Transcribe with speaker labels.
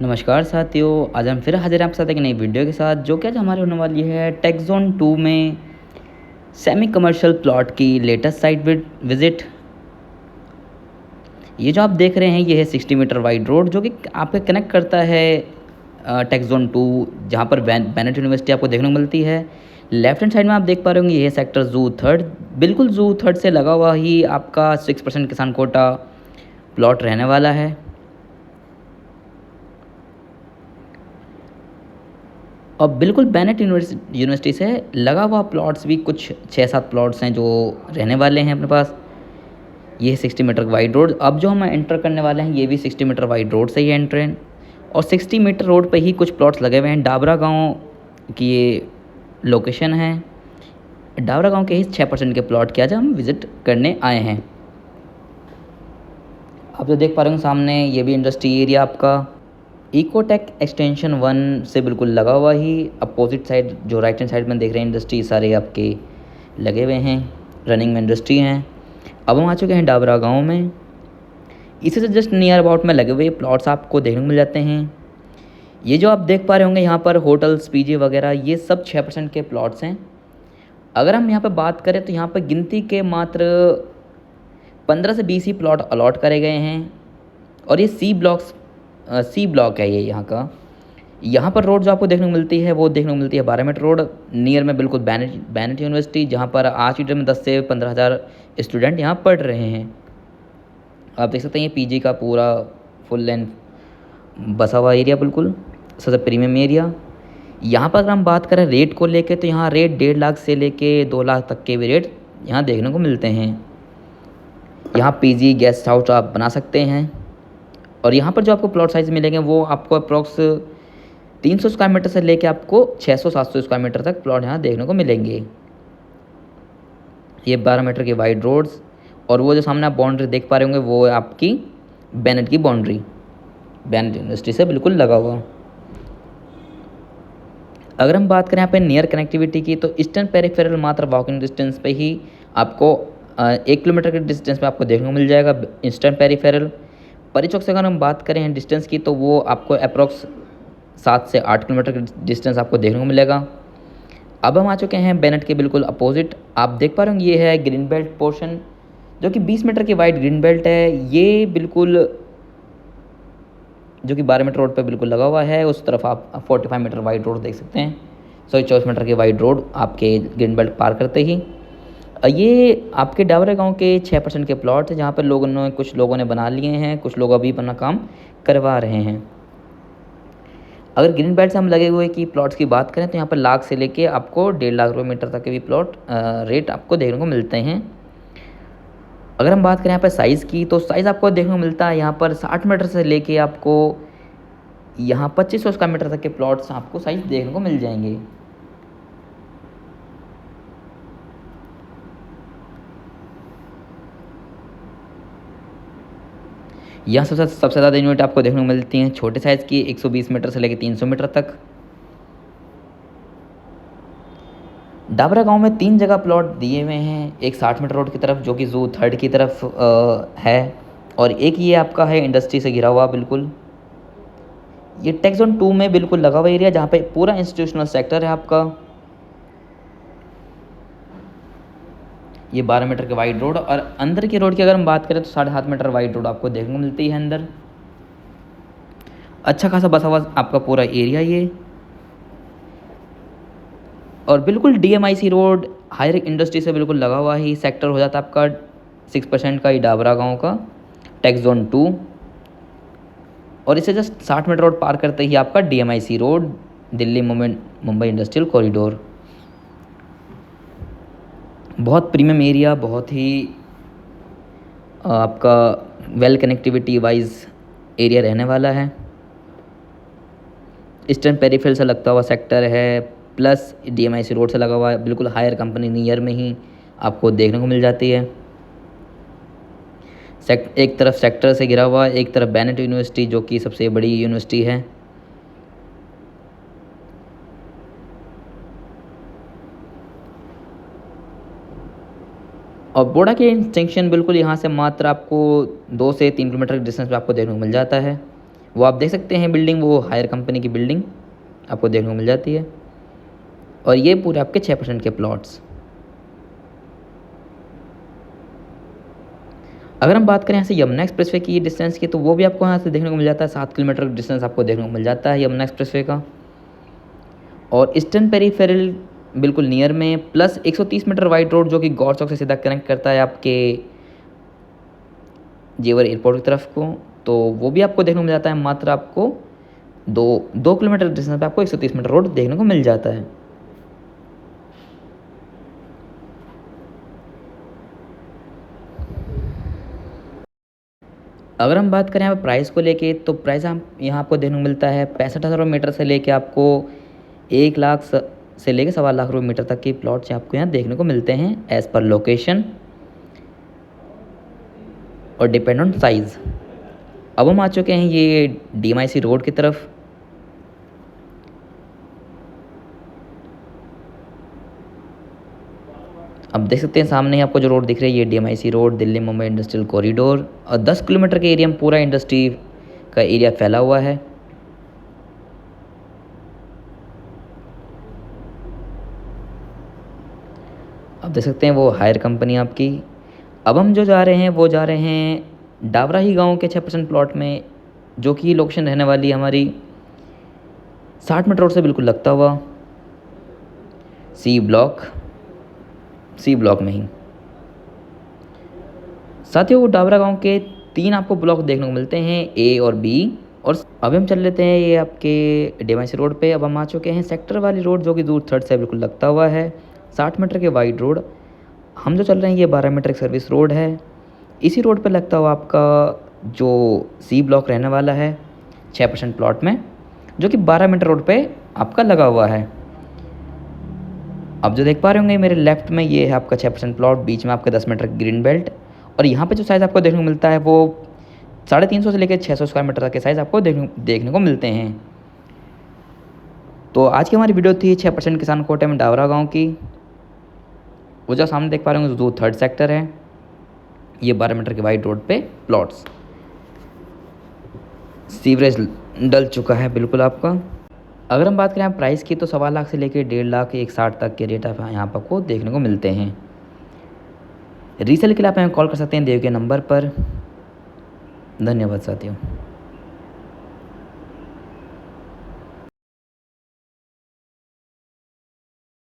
Speaker 1: नमस्कार साथियों, आज हम फिर हाज़िर हैं आपके साथ एक नई वीडियो के साथ, जो कि आज हमारी होने वाली है टेक ज़ोन 2 में सेमी कमर्शियल प्लॉट की लेटेस्ट साइट विज़िट। ये जो आप देख रहे हैं ये है 60 मीटर वाइड रोड, जो कि आपको कनेक्ट करता है टेक ज़ोन 2, जहाँ पर बेनेट यूनिवर्सिटी आपको देखने को मिलती है। लेफ्ट हैंड साइड में आप देख पा रहे होंगे, ये है सेक्टर ज़ू थर्ड। बिल्कुल ज़ू थर्ड से लगा हुआ ही आपका 6% किसान कोटा प्लॉट रहने वाला है। और बिल्कुल बेनेट यूनिवर्सिटी से लगा हुआ प्लॉट्स भी कुछ 6-7 प्लॉट्स हैं जो रहने वाले हैं अपने पास। ये है 60 मीटर वाइड रोड। अब जो हम एंटर करने वाले हैं ये भी 60 मीटर वाइड रोड से ही एंटर हैं, और 60 मीटर रोड पे ही कुछ प्लॉट्स लगे हुए हैं। डाबरा गांव की ये लोकेशन है। डाबरा गांव के ही 6% के प्लॉट की आज हम विज़िट करने आए हैं। आप जो देख पा रहे हो सामने, ये भी इंडस्ट्री एरिया आपका इकोटेक एक्सटेंशन 1 से बिल्कुल लगा हुआ ही अपोजिट साइड, जो राइट हैंड साइड में देख रहे हैं इंडस्ट्री सारे आपके लगे हुए हैं, रनिंग में इंडस्ट्री हैं। अब हम आ चुके हैं डाबरा गांव में। इसी से जस्ट नियर अबाउट में लगे हुए प्लॉट्स आपको देखने को मिल जाते हैं। ये जो आप देख पा रहे होंगे यहाँ पर होटल्स, पीजी वगैरह, ये सब 6% के प्लॉट्स हैं। अगर हम यहाँ पर बात करें तो यहाँ पर गिनती के मात्र 15 से 20 ही प्लॉट अलॉट करे गए हैं, और ये सी ब्लॉक है ये यहाँ का। यहाँ पर रोड जो आपको देखने को मिलती है वो देखने को मिलती है 12 मीटर रोड, नियर में बिल्कुल बेनेट यूनिवर्सिटी, जहाँ पर आज की डेट में 10 से 15 हज़ार स्टूडेंट यहाँ पढ़ रहे हैं। आप देख सकते हैं ये पीजी का पूरा फुल लेंथ बसा हुआ एरिया, बिल्कुल सबसे प्रीमियम एरिया। यहाँ पर अगर हम बात करें रेट को लेके, तो यहाँ रेट 1.5 लाख से लेके 2 लाख तक के भी रेट यहाँ देखने को मिलते हैं। यहाँ पीजी गेस्ट हाउस आप बना सकते हैं, और यहाँ पर जो आपको प्लॉट साइज़ मिलेंगे वो आपको अप्रॉक्स 300 स्क्वायर मीटर से लेके आपको 600-700 स्क्वायर मीटर तक प्लॉट यहाँ देखने को मिलेंगे। ये 12 मीटर की वाइड रोड्स, और वो जो सामने आप बाउंड्री देख पा रहे होंगे वो है आपकी बेनेट की बाउंड्री, बेनेट यूनिवर्सिटी से बिल्कुल लगा हुआ। अगर हम बात करें यहाँ पे नियर कनेक्टिविटी की, तो ईस्टर्न पेरिफेरल मात्र वॉकिंग डिस्टेंस पे ही आपको 1 किलोमीटर के डिस्टेंस पे आपको देखने को मिल जाएगा ईस्टर्न पेरिफेरल। परी चौक से अगर हम बात करें डिस्टेंस की, तो वो आपको अप्रॉक्स 7 से 8 किलोमीटर का डिस्टेंस आपको देखने को मिलेगा। अब हम आ चुके हैं बेनेट के बिल्कुल अपोजिट। आप देख पा रहे होंगे ये है ग्रीन बेल्ट पोर्शन, जो कि 20 मीटर की वाइड ग्रीन बेल्ट है। ये बिल्कुल जो कि 12 मीटर रोड पे बिल्कुल लगा हुआ है। उस तरफ आप 45 मीटर वाइड रोड देख सकते हैं। 24 मीटर की वाइड रोड आपके ग्रीन बेल्ट पार करते ही ये आपके डाबरा गांव के 6% के प्लॉट है, जहाँ पर कुछ लोगों ने बना लिए हैं, कुछ लोग अभी अपना काम करवा रहे हैं। अगर ग्रीन बेल्ट से हम लगे हुए की प्लॉट्स की बात करें, तो यहाँ पर लाख से लेके आपको 1.5 लाख रुपये मीटर तक के भी प्लॉट रेट आपको देखने को मिलते हैं। अगर हम बात करें यहाँ पर साइज़ की, तो साइज़ आपको देखने को मिलता है यहाँ पर 60 मीटर से लेके आपको यहाँ 2500 स्क्वायर मीटर तक के प्लॉट्स आपको साइज़ देखने को मिल जाएंगे। यहाँ सबसे ज़्यादा यूनिट आपको देखने को मिलती हैं छोटे साइज़ की, 120 मीटर से लेकर 300 मीटर तक। डाबरा गांव में 3 जगह प्लॉट दिए हुए हैं, एक 60 मीटर रोड की तरफ जो कि ज़ू थर्ड की तरफ है, और एक ये आपका है इंडस्ट्री से घिरा हुआ बिल्कुल। ये टेक ज़ोन 2 में बिल्कुल लगा हुआ एरिया, जहाँ पे पूरा इंस्टीट्यूशनल सेक्टर है आपका। ये 12 मीटर की वाइड रोड, और अंदर की रोड की अगर हम बात करें तो 7.5 मीटर वाइड रोड आपको देखने को मिलती है अंदर। अच्छा खासा बसा हुआ आपका पूरा एरिया ये, और बिल्कुल DMIC रोड हायर इंडस्ट्री से बिल्कुल लगा हुआ ही सेक्टर हो जाता है आपका 6% का, ये डाबरा गांव का टेक ज़ोन 2। और इसे जस्ट 60 मीटर रोड पार करते ही आपका DMIC road, Delhi Mumbai industrial corridor. बहुत प्रीमियम एरिया, बहुत ही आपका वेल कनेक्टिविटी वाइज एरिया रहने वाला है। ईस्टर्न पेरिफेरल से लगता हुआ सेक्टर है, प्लस DMIC रोड से लगा हुआ है, बिल्कुल हायर कंपनी नियर में ही आपको देखने को मिल जाती है। एक तरफ सेक्टर से घिरा हुआ है, एक तरफ बेनेट यूनिवर्सिटी जो कि सबसे बड़ी यूनिवर्सिटी है। और बोडा के जंक्शन बिल्कुल यहाँ से मात्र आपको 2 से 3 किलोमीटर के डिस्टेंस पे आपको देखने को मिल जाता है। वो आप देख सकते हैं बिल्डिंग, वो हायर कंपनी की बिल्डिंग आपको देखने को मिल जाती है। और ये पूरे आपके 6% के प्लॉट्स। अगर हम बात करें यहाँ से यमुना एक्सप्रेसवे की डिस्टेंस की, तो वो भी आपको यहाँ से देखने को मिल जाता है। 7 किलोमीटर डिस्टेंस आपको देखने को मिल जाता है यमुना एक्सप्रेसवे का। और ईस्टर्न पेरीफेरल बिल्कुल नियर में, प्लस 130 मीटर वाइड रोड जो कि गौर चौक से सीधा कनेक्ट करता है आपके जेवर एयरपोर्ट की तरफ को, तो वो भी आपको देखने को मिल जाता है। मात्र आपको 2 किलोमीटर डिस्टेंस पे आपको 130 मीटर रोड देखने को मिल जाता है। अगर हम बात करें यहाँ पे प्राइस को लेके, तो प्राइस हम यहाँ आपको देखने को मिलता है 65,000 मीटर से लेके आपको 1 लाख से लेके 1.25 लाख रुपये मीटर तक के प्लॉट्स आपको यहाँ देखने को मिलते हैं एज़ पर लोकेशन और डिपेंड ऑन साइज़। अब हम आ चुके हैं ये DMIC रोड की तरफ। अब देख सकते हैं सामने ही आपको जो रोड दिख रही है, ये DMIC road, Delhi Mumbai industrial corridor. और 10 किलोमीटर के एरिया में पूरा इंडस्ट्री का एरिया फैला हुआ है। आप देख सकते हैं वो हायर कंपनी आपकी। अब हम जो जा रहे हैं वो जा रहे हैं डावराही गांव के 6% प्लॉट में, जो कि लोकेशन रहने वाली है हमारी 60 मीटर रोड से बिल्कुल लगता हुआ सी ब्लॉक में ही। साथियों, वो डाबरा गांव के 3 आपको ब्लॉक देखने को मिलते हैं, A और B। और अब हम चल लेते हैं ये आपके DMIC रोड पे। अब हम आ चुके हैं सेक्टर वाली रोड, जो कि दूर थर्ड से बिल्कुल लगता हुआ है, 60 मीटर के वाइड रोड। हम जो चल रहे हैं ये 12 मीटर की सर्विस रोड है। इसी रोड पे लगता हुआ आपका जो C ब्लॉक रहने वाला है 6% प्लॉट में, जो कि 12 मीटर रोड पे आपका लगा हुआ है। अब जो देख पा रहे होंगे मेरे लेफ्ट में, ये है आपका 6% प्लॉट, बीच में आपका 10 मीटर ग्रीन बेल्ट। और यहाँ पे जो साइज़ आपको देखने को मिलता है वो 350 से लेकर 600 स्क्वायर मीटर तक के साइज़ आपको देखने को मिलते हैं। तो आज की हमारी वीडियो थी 6% किसान कोटे में डावरा गांव की। वो जो सामने देख पा रहे होंगे जो थर्ड सेक्टर है, ये 12 मीटर के वाइड रोड पे प्लॉट्स। सीवरेज डल चुका है बिल्कुल आपका। अगर हम बात करें प्राइस की, तो 1.25 लाख से लेकर 1.5 लाख 160 तक के रेट आप यहाँ पर आपको देखने को मिलते हैं। रीसेल के लिए आप हमें कॉल कर सकते हैं दिए गए नंबर पर। धन्यवाद साथियों।